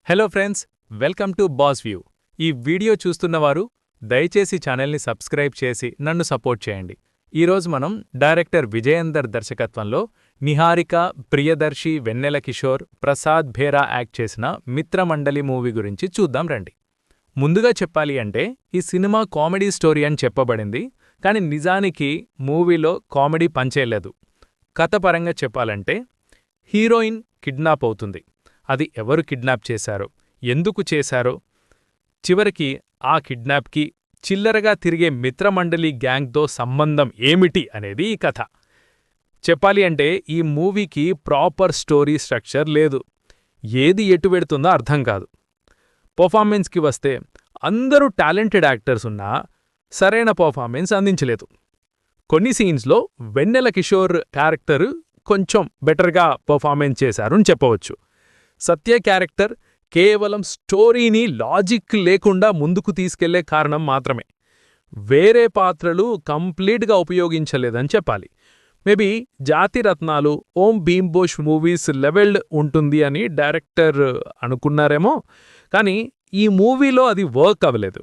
Hello friends, welcome to boss view. ఈ video చూస్తున్నవారు దయచేసి ఛానల్ని సబ్స్క్రైబ్ చేసి నన్ను సపోర్ట్ చేయండి. ఈరోజు మనం డైరెక్టర్ విజయేందర్ దర్శకత్వంలో నిహారిక, ప్రియదర్శి, వెన్నెల కిషోర్, ప్రసాద్ భేరా యాక్ట్ చేసిన మిత్రమండలి మూవీ గురించి చూద్దాం రండి. ముందుగా చెప్పాలి అంటే ఈ సినిమా కామెడీ స్టోరీ అని చెప్పబడింది, కానీ నిజానికి మూవీలో కామెడీ పంచేయలేదు. కథ పరంగా చెప్పాలంటే హీరోయిన్ కిడ్నాప్ అవుతుంది. అది ఎవరు కిడ్నాప్ చేశారో, ఎందుకు చేశారో, చివరికి ఆ కిడ్నాప్కి చిల్లరగా తిరిగే మిత్రమండలి గ్యాంగ్తో సంబంధం ఏమిటి అనేది ఈ కథ. చెప్పాలి అంటే ఈ మూవీకి ప్రాపర్ స్టోరీ స్ట్రక్చర్ లేదు. ఏది ఎటు వెడుతుందో అర్థం కాదు. పర్ఫార్మెన్స్కి వస్తే అందరూ టాలెంటెడ్ యాక్టర్స్ ఉన్నా సరైన పర్ఫార్మెన్స్ అందించలేదు. కొన్ని సీన్స్లో వెన్నెల కిషోర్ క్యారెక్టర్ కొంచెం బెటర్గా పర్ఫార్మెన్స్ చేశారని చెప్పవచ్చు. సత్య క్యారెక్టర్ కేవలం స్టోరీని లాజిక్ లేకుండా ముందుకు తీసుకెళ్లే కారణం మాత్రమే. వేరే పాత్రలు కంప్లీట్గా ఉపయోగించలేదని చెప్పాలి. మేబీ జాతిరత్నాలు, ఓం భీంబోష్ మూవీస్ లెవెల్డ్ ఉంటుంది అని డైరెక్టర్ అనుకున్నారేమో, కానీ ఈ మూవీలో అది వర్క్ అవ్వలేదు.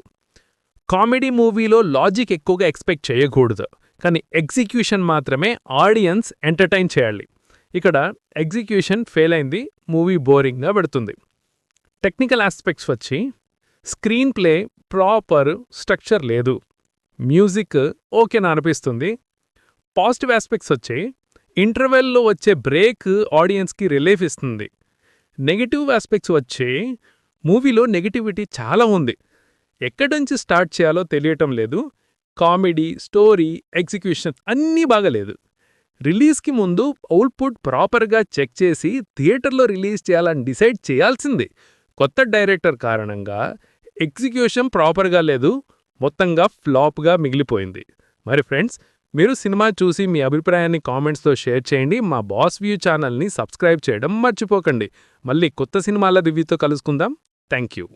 కామెడీ మూవీలో లాజిక్ ఎక్కువగా ఎక్స్పెక్ట్ చేయకూడదు, కానీ ఎగ్జిక్యూషన్ మాత్రమే ఆడియన్స్ ఎంటర్టైన్ చేయాలి. ఇక్కడ ఎగ్జిక్యూషన్ ఫెయిల్ అయింది, మూవీ బోరింగ్గా పెడుతుంది. టెక్నికల్ ఆస్పెక్ట్స్ వచ్చి స్క్రీన్ ప్లే ప్రాపర్ స్ట్రక్చర్ లేదు, మ్యూజిక్ ఓకేనా అనిపిస్తుంది. పాజిటివ్ ఆస్పెక్ట్స్ వచ్చి ఇంటర్వెల్లో వచ్చే బ్రేక్ ఆడియన్స్కి రిలీఫ్ ఇస్తుంది. నెగిటివ్ ఆస్పెక్ట్స్ వచ్చి మూవీలో నెగిటివిటీ చాలా ఉంది, ఎక్కడ్నుంచి స్టార్ట్ చేయాలో తెలియటం లేదు. కామెడీ, స్టోరీ, ఎగ్జిక్యూషన్ అన్నీ బాగలేదు. రిలీజ్కి ముందు అవుట్పుట్ ప్రాపర్గా చెక్ చేసి థియేటర్లో రిలీజ్ చేయాలని డిసైడ్ చేయాల్సింది. కొత్త డైరెక్టర్ కారణంగా ఎగ్జిక్యూషన్ ప్రాపర్గా లేదు, మొత్తంగా ఫ్లాప్గా మిగిలిపోయింది. మరి ఫ్రెండ్స్, మీరు సినిమా చూసి మీ అభిప్రాయాన్ని కామెంట్స్తో షేర్ చేయండి. మా బాస్ వ్యూ ఛానల్ని సబ్స్క్రైబ్ చేయడం మర్చిపోకండి. మళ్ళీ కొత్త సినిమాల రివ్యూతో కలుసుకుందాం. Thank you.